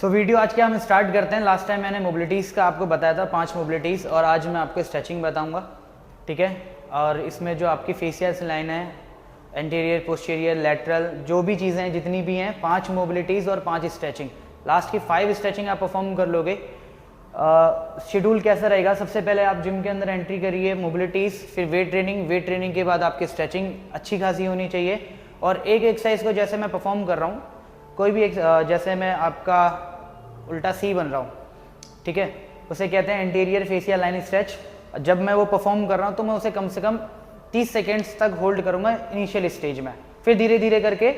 So video आज के हम स्टार्ट करते हैं। लास्ट टाइम मैंने मोबिलिटीज़ का आपको बताया था 5 मोबिलिटीज़, और आज मैं आपको स्ट्रेचिंग बताऊंगा, ठीक है। और इसमें जो आपकी फेशियल लाइन है, एंटीरियर, पोस्टीरियर, लैटरल, जो भी चीज़ें हैं, जितनी भी हैं, 5 मोबिलिटीज़ और 5 स्ट्रेचिंग। लास्ट की 5 स्ट्रेचिंग आप परफॉर्म कर लोगे। शेड्यूल कैसा रहेगा? सबसे पहले आप जिम के अंदर एंट्री करिए, मोबिलिटीज़, फिर वेट ट्रेनिंग के बाद आपकी स्ट्रेचिंग अच्छी खासी होनी चाहिए। और एक एक्सरसाइज को जैसे मैं परफॉर्म कर रहा हूँ, कोई भी जैसे मैं आपका उल्टा सी बन रहा हूँ, ठीक है, उसे कहते हैं एंटीरियर फेशियल लाइन स्ट्रेच। जब मैं वो परफॉर्म कर रहा हूँ तो मैं उसे कम से कम 30 सेकेंड्स तक होल्ड करूँगा इनिशियल स्टेज में, फिर धीरे धीरे करके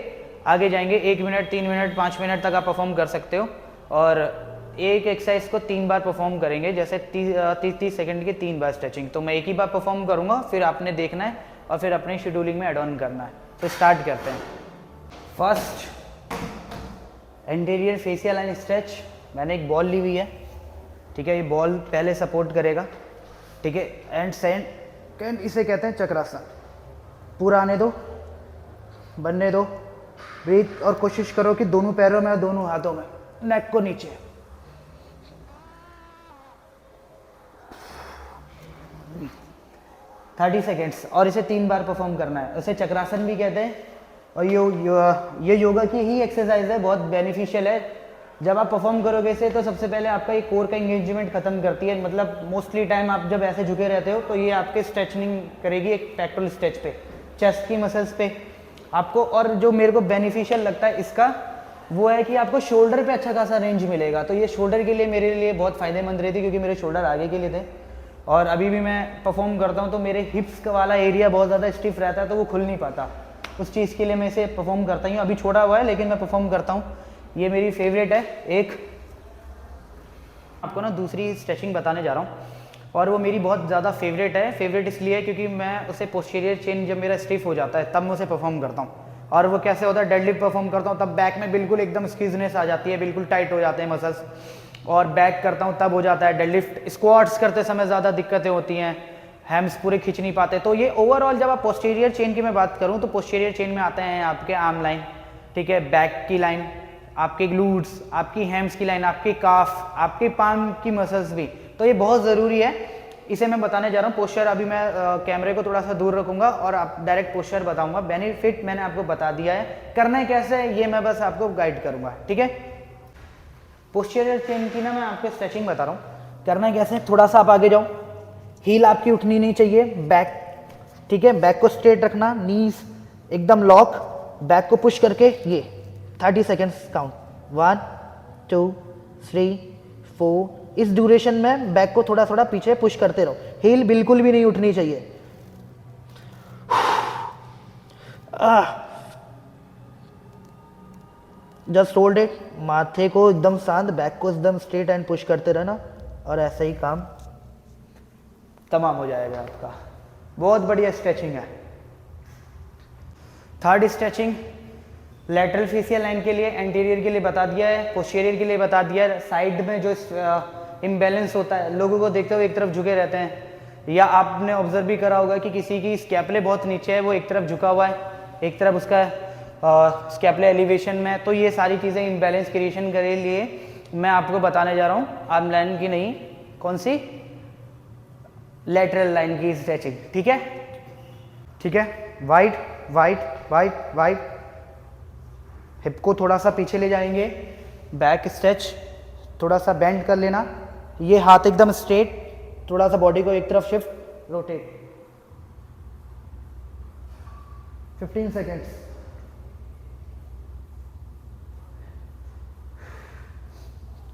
आगे जाएंगे। 1 मिनट, 3 मिनट, 5 मिनट तक आप परफॉर्म कर सकते हो। और एक एक्सरसाइज को 3 बार परफॉर्म करेंगे, जैसे 30 सेकेंड की 3 बार स्ट्रेचिंग। तो मैं एक ही बार परफॉर्म करूँगा, फिर आपने देखना है और फिर अपनी शेड्यूलिंग में एड ऑन करना है। तो स्टार्ट करते हैं। First anterior facial line stretch. मैंने एक बॉल ली हुई है, ठीक है, ये बॉल पहले सपोर्ट करेगा, ठीक है, एंड सेकंड इसे कहते हैं चक्रासन। पूरा आने दो, बनने दो, ब्रीथ, और कोशिश करो कि दोनों पैरों में और दोनों हाथों में, नेक को नीचे। थर्टी सेकेंड्स, और इसे 3 बार परफॉर्म करना है। इसे चक्रासन भी कहते हैं। और ये योगा की ही एक्सरसाइज है, बहुत बेनिफिशियल है। जब आप परफॉर्म करोगे इसे तो सबसे पहले आपका ये कोर का इंगेजमेंट खत्म करती है। मतलब मोस्टली टाइम आप जब ऐसे झुके रहते हो तो ये आपके स्ट्रेचनिंग करेगी एक पेक्टोरल स्ट्रेच पे, चेस्ट की मसल्स पे आपको। और जो मेरे को बेनिफिशियल लगता है इसका, वो है कि आपको शोल्डर पे अच्छा खासा रेंज मिलेगा। तो ये शोल्डर के लिए मेरे लिए बहुत फ़ायदेमंद रहती है, क्योंकि मेरे शोल्डर आगे के लिए थे। और अभी भी मैं परफॉर्म करता हूँ तो मेरे हिप्स वाला एरिया बहुत ज़्यादा स्टिफ रहता है, तो वो खुल नहीं पाता। उस चीज़ के लिए मैं इसे परफॉर्म करता ही हूँ। अभी छोड़ा हुआ है लेकिन मैं परफॉर्म करता हूँ। ये मेरी फेवरेट है। एक आपको ना दूसरी स्ट्रेचिंग बताने जा रहा हूँ, और वो मेरी बहुत ज़्यादा फेवरेट है। फेवरेट इसलिए है क्योंकि मैं उसे पोस्टीरियर चेन जब मेरा स्टिफ हो जाता है तब मैं उसे परफॉर्म करता हूँ। और वो कैसे होता है? डेडलिफ्ट परफॉर्म करता हूँ तब बैक में बिल्कुल एकदम स्क्वीजनेस आ जाती है, बिल्कुल टाइट हो जाते हैं मसल्स। और बैक करता हूँ तब हो जाता है डेडलिफ्ट। स्क्वाट्स करते समय ज़्यादा दिक्कतें होती हैं, हैम्स पूरे खींच नहीं पाते। तो ये ओवरऑल जब आप पोस्टीरियर चेन की मैं बात करूँ तो पोस्टीरियर चेन में आते हैं आपके आर्म लाइन, ठीक है, बैक की लाइन, आपके ग्लूट्स, आपकी हैम्स की लाइन, आपकी काफ, आपके पाम की मसल्स भी। तो ये बहुत ज़रूरी है, इसे मैं बताने जा रहा हूँ। पोस्चर अभी मैं कैमरे को थोड़ा सा दूर रखूंगा और आप डायरेक्ट पोस्चर बताऊंगा। बेनिफिट मैंने आपको बता दिया है, करना है कैसे है ये मैं बस आपको गाइड करूंगा, ठीक है। पोस्टीरियर चेन की ना मैं आपको स्ट्रेचिंग बता रहा हूँ, करना है कैसे। थोड़ा सा आप आगे जाओ, हील आपकी उठनी नहीं चाहिए, बैक, ठीक है, बैक को स्ट्रेट रखना, नीज एकदम लॉक, बैक को पुश करके ये 30 सेकेंड्स काउंट, 1 2 3 4। इस ड्यूरेशन में बैक को थोड़ा थोड़ा पीछे पुश करते रहो, हील बिल्कुल भी नहीं उठनी चाहिए। जस्ट होल्ड इट, माथे को एकदम शांत, बैक को एकदम स्ट्रेट एंड पुश करते रहना, और ऐसे ही काम तमाम हो जाएगा आपका। बहुत बढ़िया स्ट्रेचिंग है। Third stretching lateral facial line के लिए, एंटीरियर के लिए बता दिया है, पोस्टीरियर के लिए बता दिया है। साइड में जो इम्बैलेंस होता है, लोगों को देखते हुए एक तरफ झुके रहते हैं, या आपने ऑब्जर्व भी करा होगा कि किसी की स्कैपुले बहुत नीचे है, वो एक तरफ झुका हुआ है, एक तरफ उसका स्कैपुलर एलिवेशन में। तो ये सारी चीज़ें इम्बैलेंस क्रिएशन के लिए मैं आपको बताने जा रहा हूँ। आर्म लाइन की नहीं, कौन सी? लैटरल लाइन की स्ट्रेचिंग, ठीक है, ठीक है। Wide wide wide wide, hip को थोड़ा सा पीछे ले जाएंगे, बैक स्ट्रेच, थोड़ा सा बेंड कर लेना, ये हाथ एकदम स्ट्रेट, थोड़ा सा बॉडी को एक तरफ शिफ्ट, रोटेट, 15 सेकेंड्स।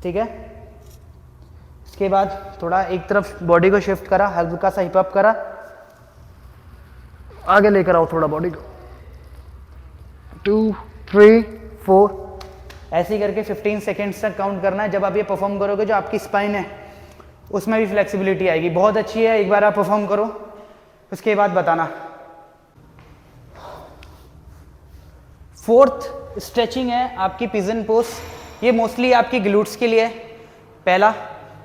ठीक है, इसके बाद थोड़ा एक तरफ बॉडी को शिफ्ट करा, हल्का सा हिप अप करा, आगे लेकर आओ थोड़ा बॉडी को, 2 3 4, ऐसे ही करके 15 सेकेंड्स तक काउंट करना है। जब आप ये परफॉर्म करोगे, जो आपकी स्पाइन है उसमें भी फ्लेक्सिबिलिटी आएगी, बहुत अच्छी है। एक बार आप परफॉर्म करो, उसके बाद बताना। फोर्थ स्ट्रेचिंग है आपकी पिजन पोज। ये मोस्टली आपकी ग्लूट्स के लिए पहला,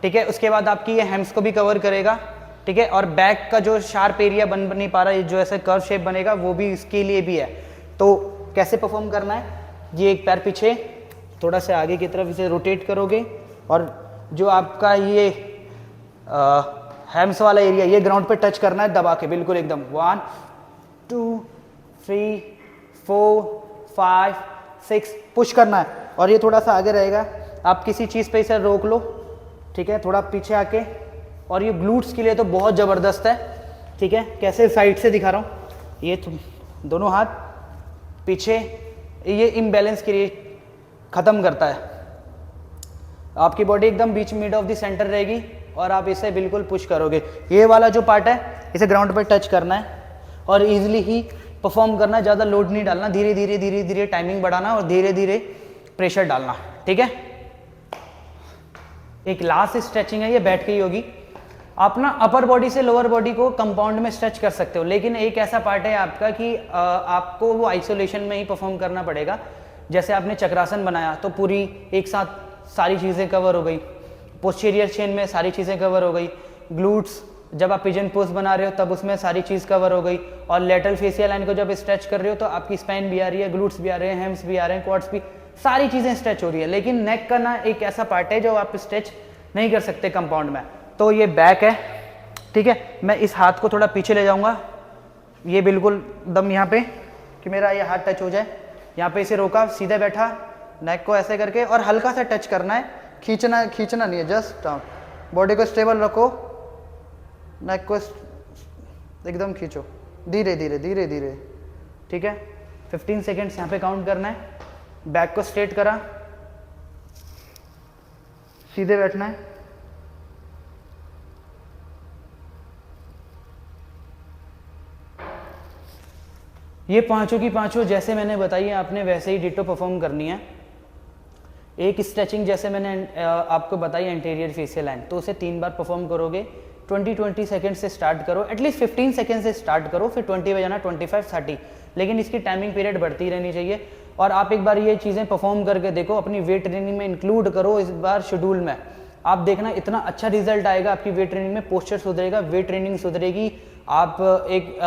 ठीक है। उसके बाद आपकी ये हैम्स को भी कवर करेगा, ठीक है। और बैक का जो शार्प एरिया बन नहीं पा रहा है, जो ऐसे कर्व शेप बनेगा, वो भी इसके लिए भी है। तो कैसे परफॉर्म करना है? ये एक पैर पीछे, थोड़ा सा आगे की तरफ इसे रोटेट करोगे और जो आपका ये हैम्स वाला एरिया ये ग्राउंड पे टच करना है दबा के बिल्कुल एकदम 1 2 3 4 5 6 पुश करना है और ये थोड़ा सा आगे रहेगा। आप किसी चीज़ पे इसे रोक लो, ठीक है, थोड़ा पीछे आके। और ये ग्लूट्स के लिए तो बहुत ज़बरदस्त है, ठीक है। कैसे साइड से दिखा रहा हूँ, ये दोनों हाथ पीछे, ये इम्बैलेंस के लिए ख़त्म करता है। आपकी बॉडी एकदम बीच मिड ऑफ द सेंटर रहेगी और आप इसे बिल्कुल पुश करोगे। ये वाला जो पार्ट है इसे ग्राउंड पर टच करना है और ईजिली ही परफॉर्म करना, ज़्यादा लोड नहीं डालना, धीरे धीरे टाइमिंग बढ़ाना और धीरे धीरे प्रेशर डालना, ठीक है। एक लास्ट स्ट्रेचिंग है, ये बैठ के ही होगी। आप ना अपर बॉडी से लोअर बॉडी को कंपाउंड में स्ट्रेच कर सकते हो, लेकिन एक ऐसा पार्ट है आपका कि आपको वो आइसोलेशन में ही परफॉर्म करना पड़ेगा। जैसे आपने चक्रासन बनाया तो पूरी एक साथ सारी चीज़ें कवर हो गई, पोस्टीरियर चेन में सारी चीज़ें कवर हो गई, ग्लूट्स जब आप पिजन पोज बना रहे हो तब उसमें सारी चीज़ कवर हो गई, और लेटरल फेसियल लाइन को जब स्ट्रेच कर रहे हो तो आपकी स्पाइन भी आ रही है, ग्लूट्स भी आ रहे हैं, हैम्स भी आ रहे हैं, क्वाड्स भी, सारी चीज़ें स्ट्रेच हो रही है। लेकिन नेक का ना एक ऐसा पार्ट है जो आप स्ट्रेच नहीं कर सकते कंपाउंड में, तो ये बैक है, ठीक है। मैं इस हाथ को थोड़ा पीछे ले जाऊंगा, ये बिल्कुल दम यहाँ पे कि मेरा ये हाथ टच हो जाए, यहाँ पे इसे रोका, सीधे बैठा, नेक को ऐसे करके और हल्का सा टच करना है, खींचना नहीं है, जस्ट डाउन। बॉडी को स्टेबल रखो, नेक को एकदम खींचो, धीरे धीरे, ठीक है। 15 सेकेंड्स यहाँ पे काउंट करना है। बैक को स्ट्रेट करा, सीधे बैठना है, ये पांचों की पांचों जैसे मैंने बताई है आपने वैसे ही डिटो परफॉर्म करनी है। एक स्ट्रेचिंग जैसे मैंने आपको बताई एंटीरियर फेसियल लाइन, तो उसे 3 बार परफॉर्म करोगे। 20 सेकंड से स्टार्ट करो, एटलीस्ट 15 सेकंड से स्टार्ट करो, फिर 20 बजाना, 25 30, लेकिन इसकी टाइमिंग पीरियड बढ़ती रहनी चाहिए। और आप एक बार ये चीज़ें परफॉर्म करके देखो, अपनी वेट ट्रेनिंग में इंक्लूड करो इस बार शेड्यूल में, आप देखना इतना अच्छा रिजल्ट आएगा। आपकी वेट ट्रेनिंग में पोस्चर सुधरेगा, वेट ट्रेनिंग सुधरेगी, आप एक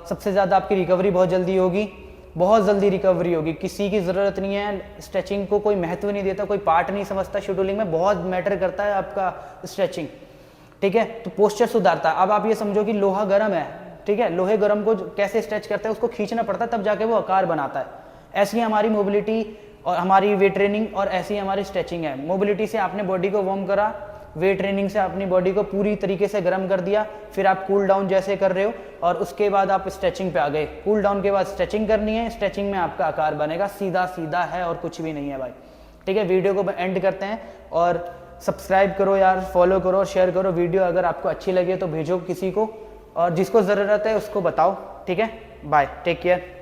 सबसे ज़्यादा आपकी रिकवरी बहुत जल्दी होगी, बहुत जल्दी रिकवरी होगी। किसी की ज़रूरत नहीं है, स्ट्रेचिंग को कोई महत्व नहीं देता, कोई पार्ट नहीं समझता, शेड्यूलिंग में बहुत मैटर करता है आपका स्ट्रेचिंग, ठीक है। तो पोस्चर सुधारता है। अब आप ये समझो कि लोहा गर्म है, ठीक है, लोहे गर्म को कैसे स्ट्रेच करता है, उसको खींचना पड़ता है तब जाके वो आकार बनाता है। ऐसी हमारी मोबिलिटी और हमारी वेट ट्रेनिंग और ऐसी हमारी स्ट्रेचिंग है। मोबिलिटी से आपने बॉडी को वार्म करा, वेट ट्रेनिंग से अपनी बॉडी को पूरी तरीके से गर्म कर दिया, फिर आप कूल डाउन जैसे कर रहे हो और उसके बाद आप स्ट्रेचिंग पे आ गए। कूल डाउन के बाद स्ट्रेचिंग करनी है, स्ट्रेचिंग में आपका आकार बनेगा, सीधा सीधा है और कुछ भी नहीं है भाई, ठीक है। वीडियो को एंड करते हैं और सब्सक्राइब करो यार, फॉलो करो और शेयर करो वीडियो। अगर आपको अच्छी लगे तो भेजो किसी को, और जिसको ज़रूरत है उसको बताओ, ठीक है। Bye, take care.